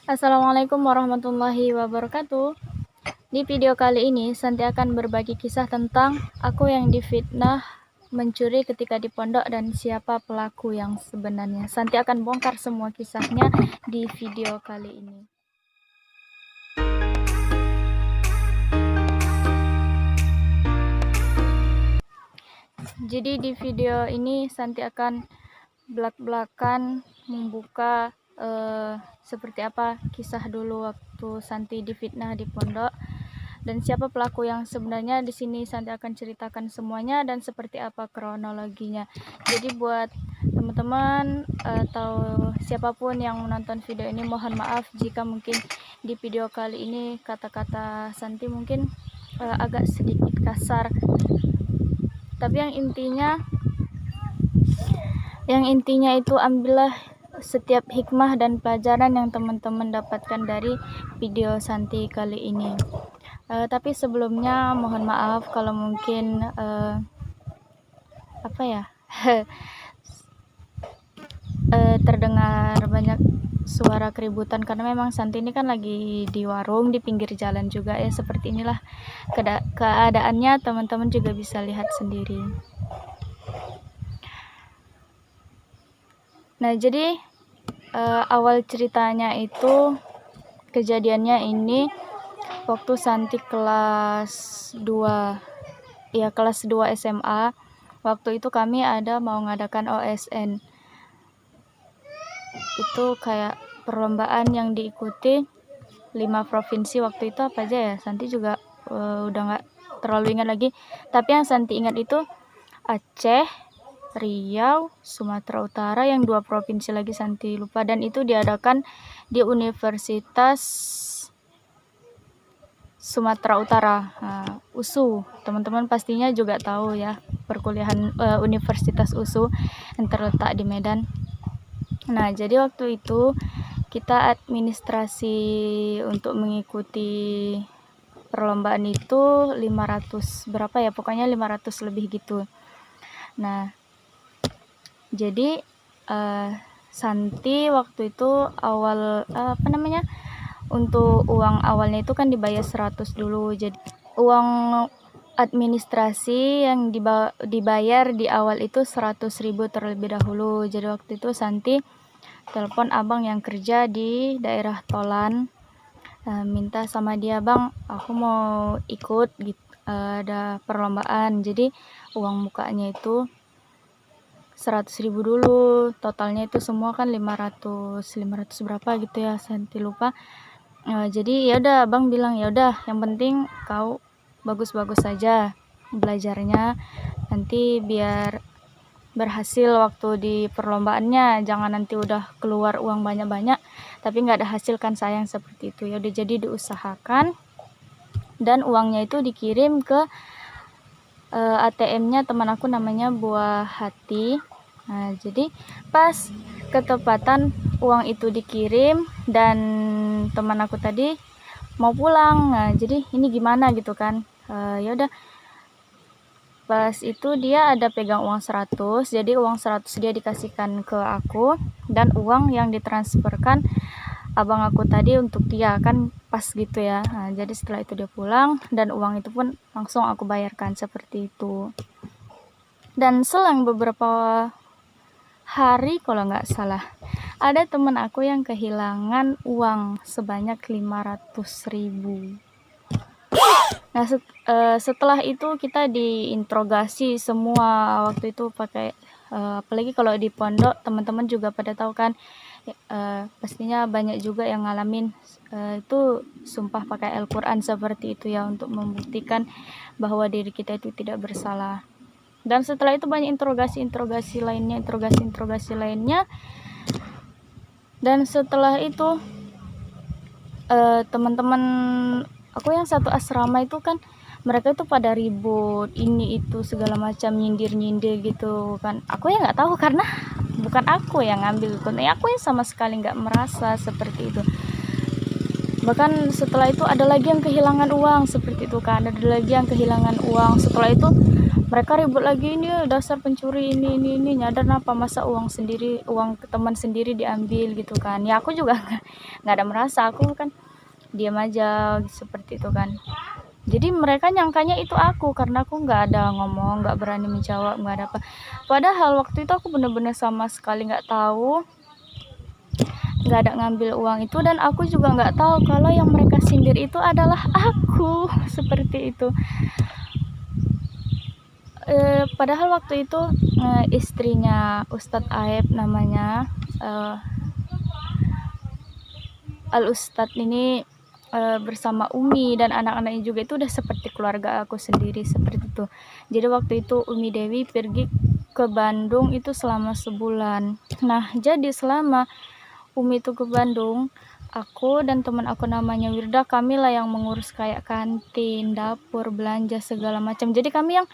Assalamualaikum warahmatullahi wabarakatuh. Di video kali ini, Santi akan berbagi kisah tentang aku yang difitnah mencuri ketika di pondok dan siapa pelaku yang sebenarnya. Santi akan bongkar semua kisahnya di video kali ini. Jadi di video ini Santi akan belak-belakan membuka seperti apa kisah dulu waktu Santi difitnah di pondok dan siapa pelaku yang sebenarnya. Di sini Santi akan ceritakan semuanya dan seperti apa kronologinya. Jadi buat teman-teman atau siapapun yang menonton video ini, mohon maaf jika mungkin di video kali ini kata-kata Santi mungkin agak sedikit kasar, tapi yang intinya itu ambillah setiap hikmah dan pelajaran yang teman-teman dapatkan dari video Santi kali ini. Tapi sebelumnya mohon maaf kalau mungkin terdengar banyak suara keributan, karena memang Santi ini kan lagi di warung di pinggir jalan juga ya. Seperti inilah keadaannya, teman-teman juga bisa lihat sendiri. Nah, jadi awal ceritanya itu, kejadiannya ini waktu Santi kelas 2 SMA. Waktu itu kami ada mau ngadakan OSN. Itu kayak perlombaan yang diikuti 5 provinsi. Waktu itu apa aja ya, Santi juga udah nggak terlalu ingat lagi. Tapi yang Santi ingat itu Aceh, Riau, Sumatera Utara, yang 2 provinsi lagi Santi lupa. Dan itu diadakan di Universitas Sumatera Utara, USU. Teman-teman pastinya juga tahu ya, perkuliahan Universitas USU yang terletak di Medan. Nah, jadi waktu itu kita administrasi untuk mengikuti perlombaan itu 500 berapa ya, pokoknya 500 lebih gitu. Nah, jadi Santi waktu itu awal untuk uang awalnya itu kan dibayar 100 dulu. Jadi uang administrasi yang dibayar di awal itu 100.000 terlebih dahulu. Jadi waktu itu Santi telepon abang yang kerja di daerah Tolan, minta sama dia, "Bang, aku mau ikut gitu, ada perlombaan." Jadi uang mukanya itu 100.000 dulu, totalnya itu semua kan 500 berapa gitu ya, Santi lupa. Jadi ya udah, abang bilang, "Ya udah, yang penting kau bagus-bagus saja belajarnya, nanti biar berhasil waktu di perlombaannya, jangan nanti udah keluar uang banyak-banyak tapi nggak ada hasil, kan sayang." Seperti itu. Ya udah, jadi diusahakan dan uangnya itu dikirim ke ATM-nya teman aku, namanya Buah Hati. Nah, jadi pas ketepatan uang itu dikirim dan teman aku tadi mau pulang. Nah, jadi ini gimana gitu kan. Ya udah, pas itu dia ada pegang uang 100, jadi uang 100 dia dikasihkan ke aku dan uang yang ditransferkan abang aku tadi untuk dia, kan pas gitu ya. Nah, jadi setelah itu dia pulang dan uang itu pun langsung aku bayarkan, seperti itu. Dan selang beberapa hari kalau nggak salah, ada temen aku yang kehilangan uang sebanyak 500.000. Nah, setelah itu kita diinterogasi semua waktu itu pakai apalagi kalau di pondok, teman-teman juga pada tahu kan, pastinya banyak juga yang ngalamin itu sumpah pakai Al-Quran seperti itu ya, untuk membuktikan bahwa diri kita itu tidak bersalah. Dan setelah itu banyak interogasi lainnya. Dan setelah itu teman-teman aku yang satu asrama itu kan, mereka itu pada ribut ini itu segala macam, nyindir gitu kan. Aku ya nggak tahu karena bukan aku yang ngambil konten, aku yang sama sekali nggak merasa seperti itu. Bahkan setelah itu ada lagi yang kehilangan uang seperti itu kan, ada lagi yang kehilangan uang. Setelah itu mereka ribut lagi, ini dasar pencuri, ini nyadar apa masa uang teman sendiri diambil gitu kan. Ya aku juga nggak ada merasa, aku kan diam aja seperti itu kan. Jadi mereka nyangkanya itu aku karena aku nggak ada ngomong, nggak berani menjawab, nggak ada apa. Padahal waktu itu aku bener-bener sama sekali nggak tahu, nggak ada ngambil uang itu, dan aku juga nggak tahu kalau yang mereka sindir itu adalah aku. Seperti itu. Padahal waktu itu istrinya Ustadz Aep namanya, Al Ustadz ini bersama Umi dan anak-anaknya juga itu udah seperti keluarga aku sendiri seperti itu. Jadi waktu itu Umi Dewi pergi ke Bandung itu selama sebulan. Nah jadi selama Umi itu ke Bandung, aku dan teman aku namanya Wirda, kami lah yang mengurus kayak kantin, dapur, belanja segala macam. Jadi kami yang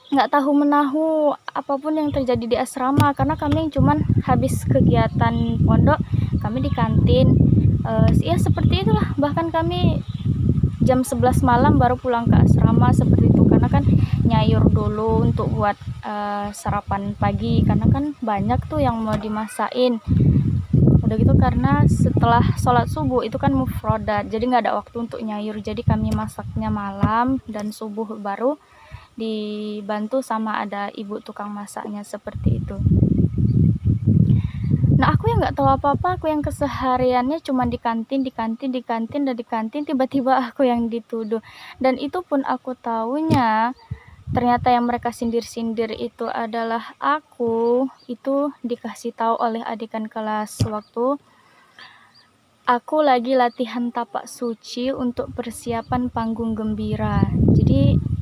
nggak tahu menahu apapun yang terjadi di asrama, karena kami yang cuman habis kegiatan pondok kami di kantin, ya seperti itulah. Bahkan kami jam 11 malam baru pulang ke asrama seperti itu, karena kan nyayur dulu untuk buat sarapan pagi, karena kan banyak tuh yang mau dimasain. Udah gitu karena setelah sholat subuh itu kan mufrodat, jadi nggak ada waktu untuk nyayur, jadi kami masaknya malam dan subuh baru dibantu sama ada ibu tukang masaknya seperti itu. Nah aku yang nggak tahu apa-apa, aku yang kesehariannya cuma di kantin, tiba-tiba aku yang dituduh. Dan itu pun aku tahunya ternyata yang mereka sindir-sindir itu adalah aku. Itu dikasih tahu oleh adikan kelas waktu aku lagi latihan tapak suci untuk persiapan panggung gembira. Jadi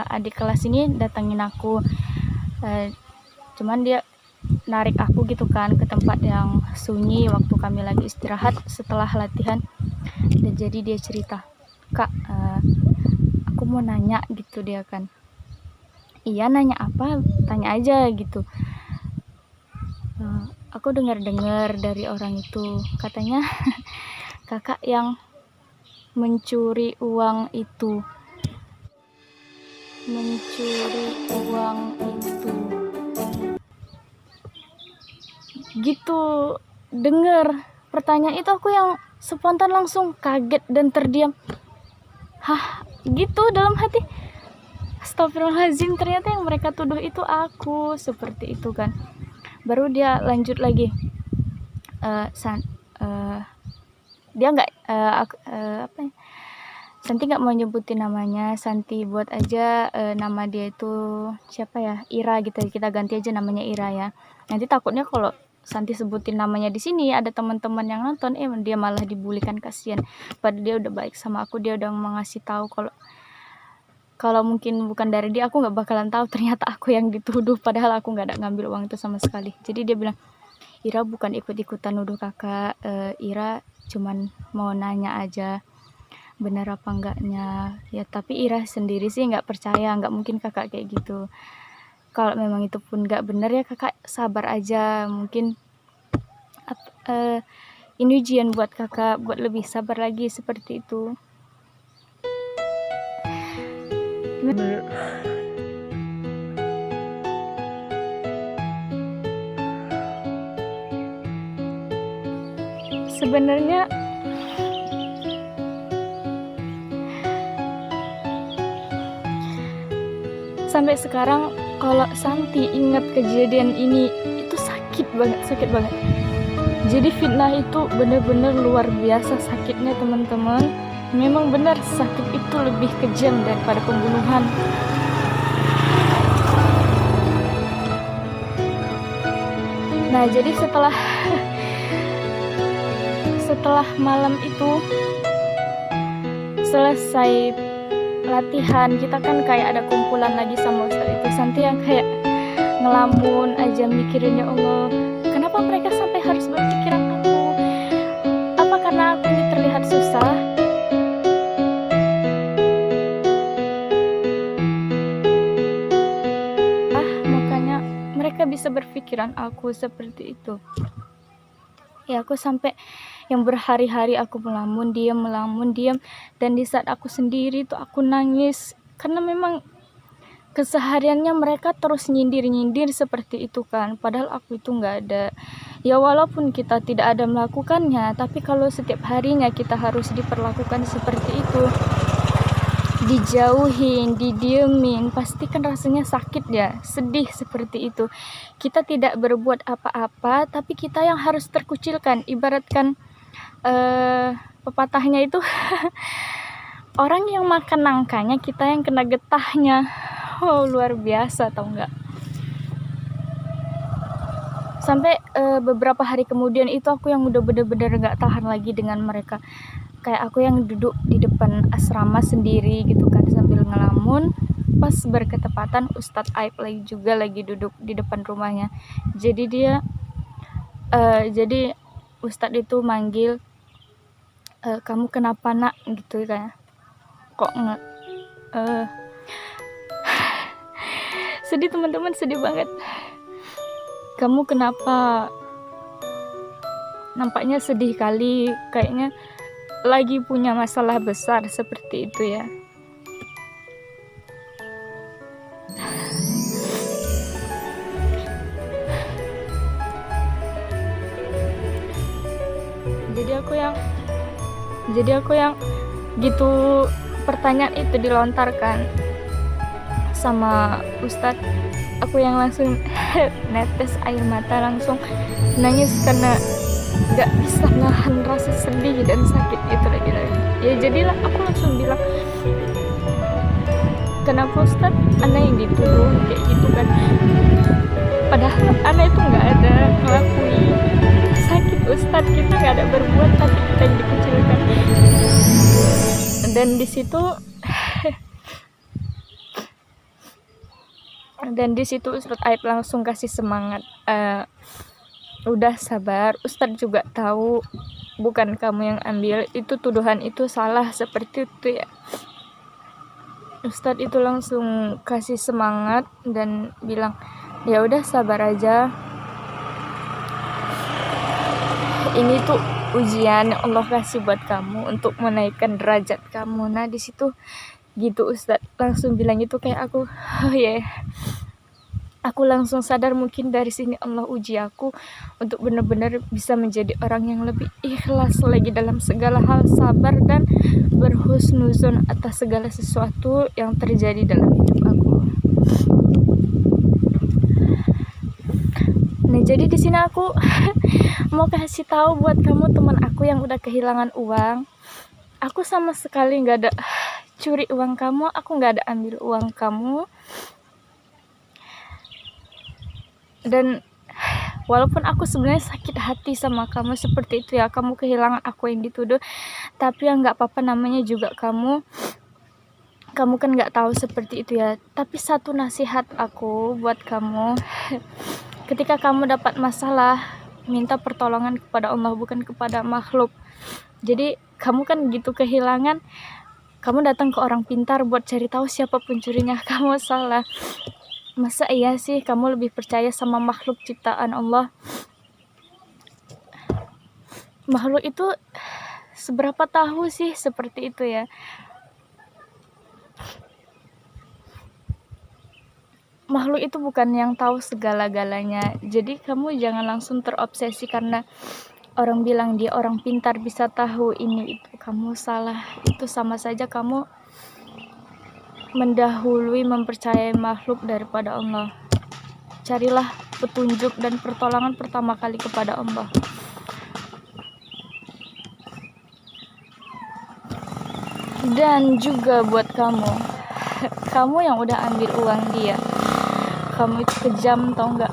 adik kelas ini datangin aku, cuman dia narik aku gitu kan ke tempat yang sunyi waktu kami lagi istirahat setelah latihan. Dan jadi dia cerita, "Kak, aku mau nanya," gitu dia kan. "Iya, nanya apa? Tanya aja," gitu. Aku dengar-dengar dari orang itu, katanya kakak yang mencuri uang itu. Gitu, denger pertanyaan itu aku yang spontan langsung kaget dan terdiam. Hah, gitu dalam hati. Astagfirullahaladzim, ternyata yang mereka tuduh itu aku, seperti itu kan. Baru dia lanjut lagi. Dia nggak apa ya? Santi nggak mau nyebutin namanya, Santi buat aja nama dia itu siapa ya, Ira gitu, kita ganti aja namanya Ira ya. Nanti takutnya kalau Santi sebutin namanya di sini ada teman-teman yang nonton, dia malah dibulikan, kasihan. Padahal dia udah baik sama aku, dia udah mengasih tahu kalau mungkin bukan dari dia aku nggak bakalan tahu ternyata aku yang dituduh, padahal aku nggak ada ngambil uang itu sama sekali. Jadi dia bilang, "Ira bukan ikut-ikutan nuduh kakak, Ira cuman mau nanya aja benar apa enggaknya ya." Tapi Ira sendiri sih nggak percaya, nggak mungkin kakak kayak gitu. Kalau memang itu pun nggak benar ya kakak sabar aja, mungkin ini ujian buat kakak buat lebih sabar lagi, seperti itu. Sebenarnya sampai sekarang kalau Santi ingat kejadian ini itu sakit banget. Jadi fitnah itu benar-benar luar biasa sakitnya teman-teman. Memang benar sakit itu lebih kejam daripada pembunuhan. Nah jadi setelah malam itu selesai latihan, kita kan kayak ada kumpulan lagi sama Ustadz itu. Santi yang kayak ngelamun aja mikirin, ya Allah, kenapa mereka sampai harus berpikiran aku? Apa karena aku ini terlihat susah? Makanya mereka bisa berpikiran aku seperti itu. Ya aku sampai yang berhari-hari aku melamun diam, dan di saat aku sendiri tuh aku nangis karena memang kesehariannya mereka terus nyindir-nyindir seperti itu kan, padahal aku itu nggak ada. Ya walaupun kita tidak ada melakukannya, tapi kalau setiap harinya kita harus diperlakukan seperti itu, dijauhin, didiemin, pasti kan rasanya sakit ya, sedih seperti itu. Kita tidak berbuat apa-apa, tapi kita yang harus terkucilkan. Ibaratkan pepatahnya itu orang yang makan nangkanya, kita yang kena getahnya. Oh, luar biasa tau nggak? Sampai beberapa hari kemudian itu aku yang udah bener-bener gak tahan lagi dengan mereka. Kayak aku yang duduk di depan asrama sendiri gitu kan, sambil ngelamun. Pas berketepatan Ustadz Aib lagi duduk di depan rumahnya. Jadi Ustadz itu manggil, kamu kenapa nak gitu kan? Kok nggak sedih teman-teman, sedih banget. Kamu kenapa? Nampaknya sedih kali, kayaknya lagi punya masalah besar seperti itu ya. Jadi aku yang gitu, pertanyaan itu dilontarkan sama Ustadz, aku yang langsung netes air mata, langsung nangis karena gak bisa nahan rasa sedih dan sakit itu lagi. Ya jadilah aku langsung bilang, kenapa Ustadz Ana yang dituduh kayak gitu kan, padahal Ana itu gak ada ngelakuin sakit Ustadz, kita gak ada berbuat, tapi kita yang dikucilkan. Dan di situ Ustadz Aib langsung kasih semangat, udah sabar, Ustadz juga tahu bukan kamu yang ambil, itu tuduhan itu salah seperti itu ya. Ustadz itu langsung kasih semangat dan bilang, ya udah sabar aja, ini tuh ujian yang Allah kasih buat kamu untuk menaikkan derajat kamu. Nah di situ gitu Ustadz langsung bilang itu, kayak aku aku langsung sadar mungkin dari sini Allah uji aku untuk benar-benar bisa menjadi orang yang lebih ikhlas lagi dalam segala hal, sabar dan berhusnuzon atas segala sesuatu yang terjadi dalam hidup aku. Nah jadi di sini aku mau kasih tahu buat kamu teman aku yang udah kehilangan uang, aku sama sekali nggak ada curi uang kamu, aku nggak ada ambil uang kamu. Dan walaupun aku sebenarnya sakit hati sama kamu seperti itu ya, kamu kehilangan aku yang dituduh, tapi ya nggak apa-apa, namanya juga kamu kan nggak tahu seperti itu ya. Tapi satu nasihat aku buat kamu, ketika kamu dapat masalah, minta pertolongan kepada Allah, bukan kepada makhluk. Jadi kamu kan gitu kehilangan, kamu datang ke orang pintar buat cari tahu siapa pencurinya, kamu salah. Masa iya sih kamu lebih percaya sama makhluk ciptaan Allah? Makhluk itu seberapa tahu sih seperti itu ya? Makhluk itu bukan yang tahu segala-galanya. Jadi kamu jangan langsung terobsesi karena orang bilang dia orang pintar bisa tahu ini itu. Kamu salah. Itu sama saja kamu mendahului mempercayai makhluk daripada Allah. Carilah petunjuk dan pertolongan pertama kali kepada Allah. Dan juga buat kamu yang udah ambil uang dia, kamu itu kejam tau nggak?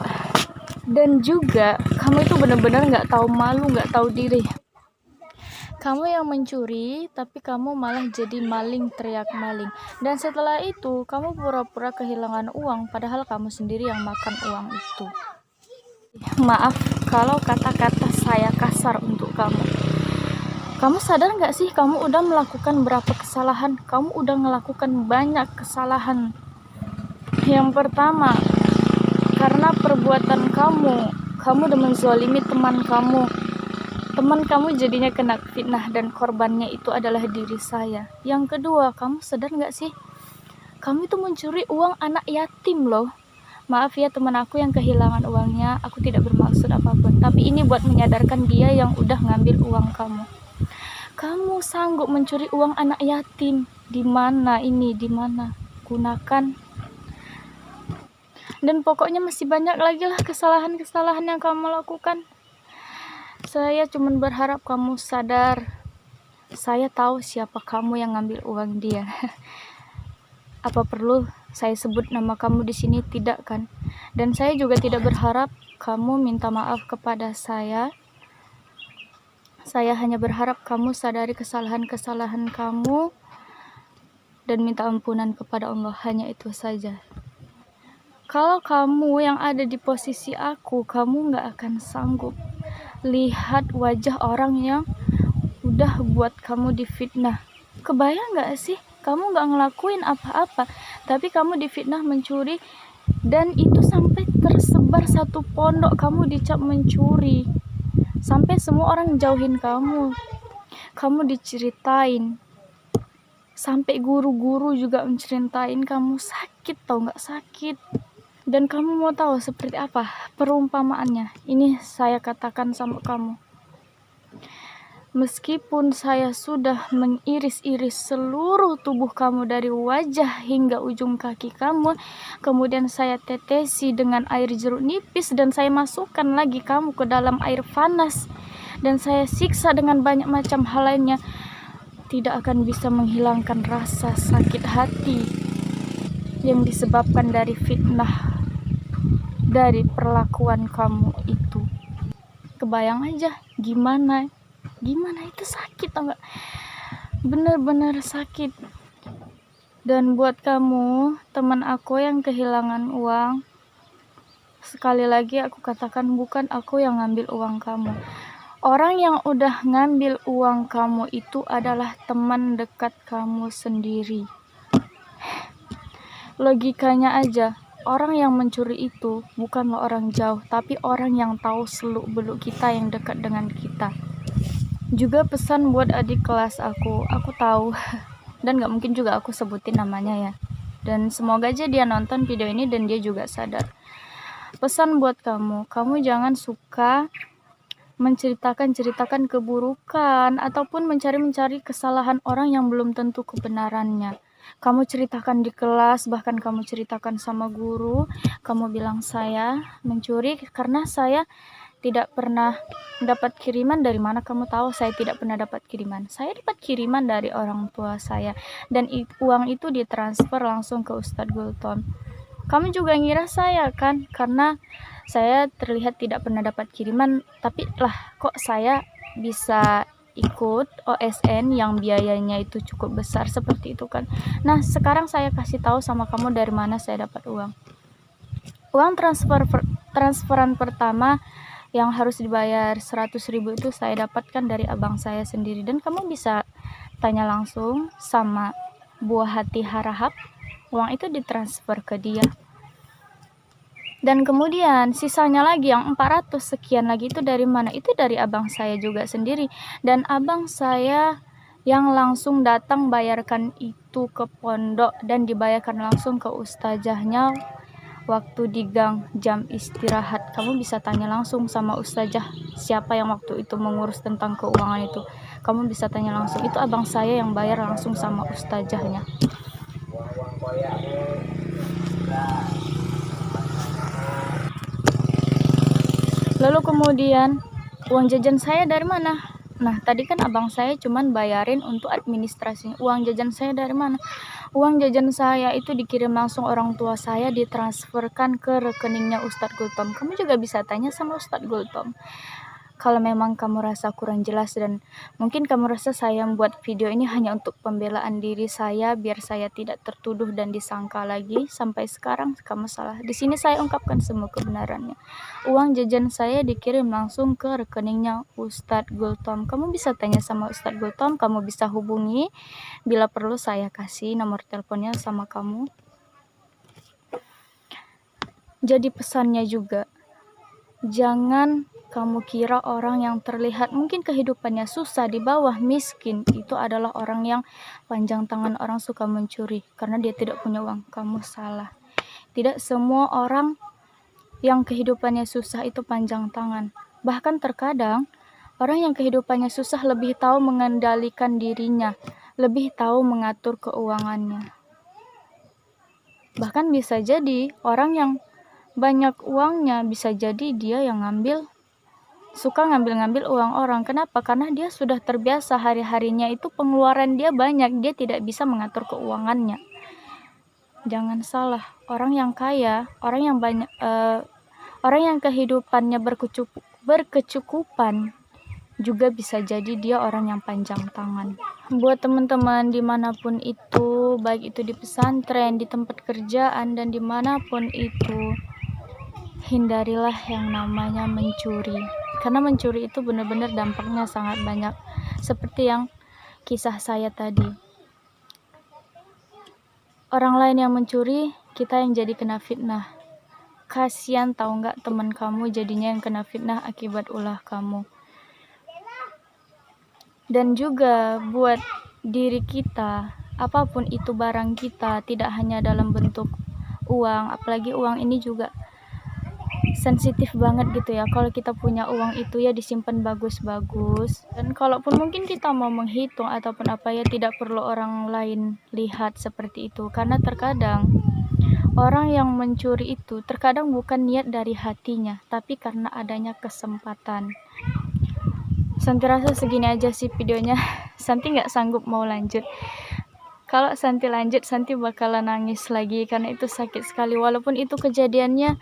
Dan juga kamu itu benar-benar nggak tahu malu, nggak tahu diri. Kamu yang mencuri, tapi kamu malah jadi maling, teriak maling. Dan setelah itu, kamu pura-pura kehilangan uang, padahal kamu sendiri yang makan uang itu. Maaf kalau kata-kata saya kasar untuk kamu. Kamu sadar nggak sih, kamu udah melakukan berapa kesalahan? Kamu udah melakukan banyak kesalahan. Yang pertama, karena perbuatan kamu udah menzalimi teman kamu. Teman kamu jadinya kena fitnah dan korbannya itu adalah diri saya. Yang kedua, kamu sadar nggak sih Kamu itu mencuri uang anak yatim loh. Maaf ya teman aku yang kehilangan uangnya, aku tidak bermaksud apapun. Tapi ini buat menyadarkan dia yang udah ngambil uang kamu. Kamu sanggup mencuri uang anak yatim. Di mana ini? Di mana? Gunakan. Dan pokoknya masih banyak lagi lah kesalahan-kesalahan yang kamu lakukan. Saya cuma berharap kamu sadar. Saya tahu siapa kamu yang ngambil uang dia. Apa perlu saya sebut nama kamu di sini? Tidak kan? Dan saya juga tidak berharap kamu minta maaf kepada saya. Saya hanya berharap kamu sadari kesalahan-kesalahan kamu dan minta ampunan kepada Allah. Hanya itu saja. Kalau kamu yang ada di posisi aku, kamu gak akan sanggup lihat wajah orang yang udah buat kamu difitnah. Kebayang gak sih? Kamu gak ngelakuin apa-apa, tapi kamu difitnah mencuri, dan itu sampai tersebar satu pondok kamu dicap mencuri, sampai semua orang jauhin kamu. Kamu diceritain, sampai guru-guru juga menceritain kamu. Sakit tau gak? Sakit. Dan kamu mau tahu seperti apa perumpamaannya? Ini saya katakan sama kamu. Meskipun saya sudah mengiris-iris seluruh tubuh kamu dari wajah hingga ujung kaki kamu, kemudian saya tetesi dengan air jeruk nipis dan saya masukkan lagi kamu ke dalam air panas, dan saya siksa dengan banyak macam hal lainnya, tidak akan bisa menghilangkan rasa sakit hati yang disebabkan dari fitnah, dari perlakuan kamu itu. Kebayang aja gimana itu sakit, tau gak? Bener-bener sakit. Dan buat kamu, teman aku yang kehilangan uang, sekali lagi aku katakan, bukan aku yang ngambil uang kamu. Orang yang udah ngambil uang kamu itu adalah teman dekat kamu sendiri. Logikanya aja, orang yang mencuri itu bukanlah orang jauh, tapi orang yang tahu seluk-beluk kita, yang dekat dengan kita. Juga pesan buat adik kelas aku tahu dan gak mungkin juga aku sebutin namanya ya, dan semoga aja dia nonton video ini dan dia juga sadar. Pesan buat kamu jangan suka menceritakan keburukan ataupun mencari kesalahan orang yang belum tentu kebenarannya. Kamu ceritakan di kelas, bahkan kamu ceritakan sama guru, kamu bilang saya mencuri karena saya tidak pernah dapat kiriman. Dari mana kamu tahu saya tidak pernah dapat kiriman? Saya dapat kiriman dari orang tua saya, dan uang itu ditransfer langsung ke Ustadz Gultom. Kamu juga ngira saya kan karena saya terlihat tidak pernah dapat kiriman, tapi lah kok saya bisa ikut OSN yang biayanya itu cukup besar seperti itu kan. Nah sekarang saya kasih tahu sama kamu dari mana saya dapat uang. Uang transferan pertama yang harus dibayar 100.000 itu saya dapatkan dari abang saya sendiri, dan kamu bisa tanya langsung sama Buah Hati Harahap. Uang itu ditransfer ke dia. Dan kemudian sisanya lagi yang 400 sekian lagi itu dari mana? Itu dari abang saya juga sendiri, dan abang saya yang langsung datang bayarkan itu ke pondok dan dibayarkan langsung ke ustazahnya waktu di gang jam istirahat. Kamu bisa tanya langsung sama ustazah siapa yang waktu itu mengurus tentang keuangan itu. Kamu bisa tanya langsung, itu abang saya yang bayar langsung sama ustazahnya. Lalu kemudian uang jajan saya dari mana? Nah tadi kan abang saya cuman bayarin untuk administrasi. Uang jajan saya dari mana? Uang jajan saya itu dikirim langsung orang tua saya, ditransferkan ke rekeningnya Ustadz Gultom. Kamu juga bisa tanya sama Ustadz Gultom. Kalau memang kamu rasa kurang jelas dan mungkin kamu rasa saya membuat video ini hanya untuk pembelaan diri saya biar saya tidak tertuduh dan disangka lagi, sampai sekarang kamu salah. Di sini saya ungkapkan semua kebenarannya. Uang jajan saya dikirim langsung ke rekeningnya Ustadz Gultom. Kamu bisa tanya sama Ustadz Gultom, kamu bisa hubungi. Bila perlu saya kasih nomor teleponnya sama kamu. Jadi pesannya juga, jangan kamu kira orang yang terlihat mungkin kehidupannya susah, di bawah miskin, itu adalah orang yang panjang tangan, orang suka mencuri karena dia tidak punya uang. Kamu salah. Tidak semua orang yang kehidupannya susah itu panjang tangan. Bahkan terkadang orang yang kehidupannya susah lebih tahu mengendalikan dirinya, lebih tahu mengatur keuangannya. Bahkan bisa jadi orang yang banyak uangnya, bisa jadi dia yang suka ngambil uang orang. Kenapa? Karena dia sudah terbiasa, hari-harinya itu pengeluaran dia banyak, dia tidak bisa mengatur keuangannya. Jangan salah, orang yang kaya, orang yang kehidupannya berkecukupan juga bisa jadi dia orang yang panjang tangan. Buat teman-teman dimanapun itu, baik itu di pesantren, di tempat kerjaan, dan dimanapun itu, hindarilah yang namanya mencuri, karena mencuri itu benar-benar dampaknya sangat banyak, seperti yang kisah saya tadi. Orang lain yang mencuri, kita yang jadi kena fitnah. Kasian tahu nggak teman kamu jadinya yang kena fitnah akibat ulah kamu. Dan juga buat diri kita, apapun itu barang kita, tidak hanya dalam bentuk uang, apalagi uang ini juga sensitif banget gitu ya. Kalau kita punya uang itu ya disimpan bagus-bagus, dan kalaupun mungkin kita mau menghitung ataupun apa ya, tidak perlu orang lain lihat seperti itu, karena terkadang orang yang mencuri itu terkadang bukan niat dari hatinya, tapi karena adanya kesempatan. Santi rasa segini aja sih videonya. Santi nggak sanggup mau lanjut. Kalau Santi lanjut, Santi bakalan nangis lagi karena itu sakit sekali. Walaupun itu kejadiannya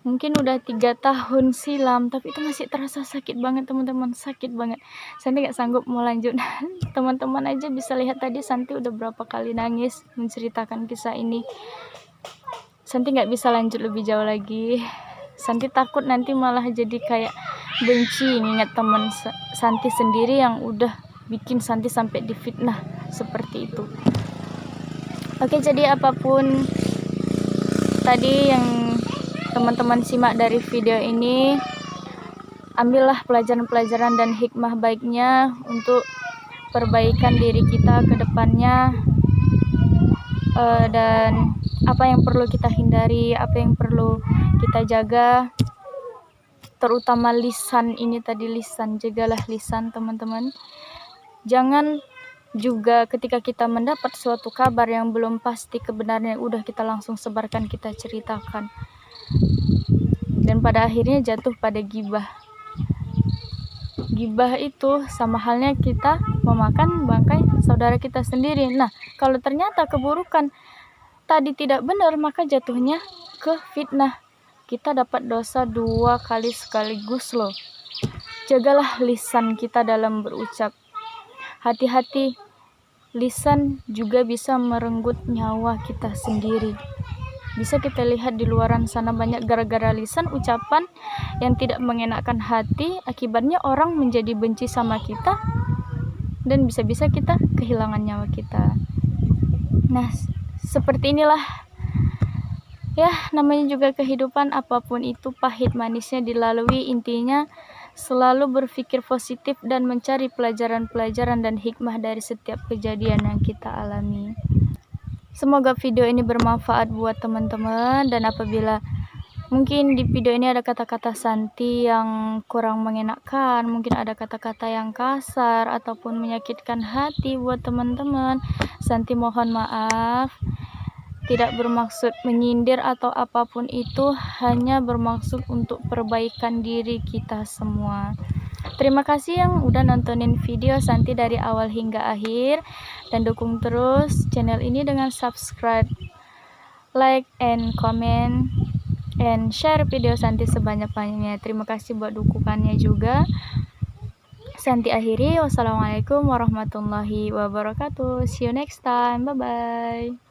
mungkin udah 3 tahun silam, tapi itu masih terasa sakit banget teman-teman, sakit banget. Santi nggak sanggup mau lanjut. Teman-teman aja bisa lihat tadi Santi udah berapa kali nangis menceritakan kisah ini. Santi nggak bisa lanjut lebih jauh lagi. Santi takut nanti malah jadi kayak benci mengingat teman Santi sendiri yang udah bikin Santi sampai difitnah seperti itu. Oke, jadi apapun tadi yang teman-teman simak dari video ini, ambillah pelajaran-pelajaran dan hikmah baiknya untuk perbaikan diri kita ke depannya, dan apa yang perlu kita hindari, apa yang perlu kita jaga, terutama lisan ini tadi, lisan, jagalah lisan teman-teman. Jangan juga ketika kita mendapat suatu kabar yang belum pasti kebenarannya, udah kita langsung sebarkan, kita ceritakan, dan pada akhirnya jatuh pada gibah. Gibah itu sama halnya kita memakan bangkai saudara kita sendiri. Nah, kalau ternyata keburukan tadi tidak benar, maka jatuhnya ke fitnah. Kita dapat dosa 2 kali sekaligus loh. Jagalah lisan kita dalam berucap. Hati-hati, lisan juga bisa merenggut nyawa kita sendiri. Bisa kita lihat di luaran sana banyak gara-gara lisan, ucapan yang tidak mengenakkan hati, akibatnya orang menjadi benci sama kita, dan bisa-bisa kita kehilangan nyawa kita. Nah, seperti inilah ya, namanya juga kehidupan, apapun itu pahit manisnya dilalui. Intinya selalu berpikir positif dan mencari pelajaran-pelajaran dan hikmah dari setiap kejadian yang kita alami. Semoga video ini bermanfaat buat teman-teman, dan apabila mungkin di video ini ada kata-kata Santi yang kurang mengenakan, mungkin ada kata-kata yang kasar ataupun menyakitkan hati buat teman-teman, Santi mohon maaf. Tidak bermaksud menyindir atau apapun itu, hanya bermaksud untuk perbaikan diri kita semua. Terima kasih yang udah nontonin video Santi dari awal hingga akhir, dan dukung terus channel ini dengan subscribe, like, and comment, and share video Santi sebanyak-banyaknya. Terima kasih buat dukungannya juga. Santi akhiri, wassalamualaikum warahmatullahi wabarakatuh. See you next time, bye bye.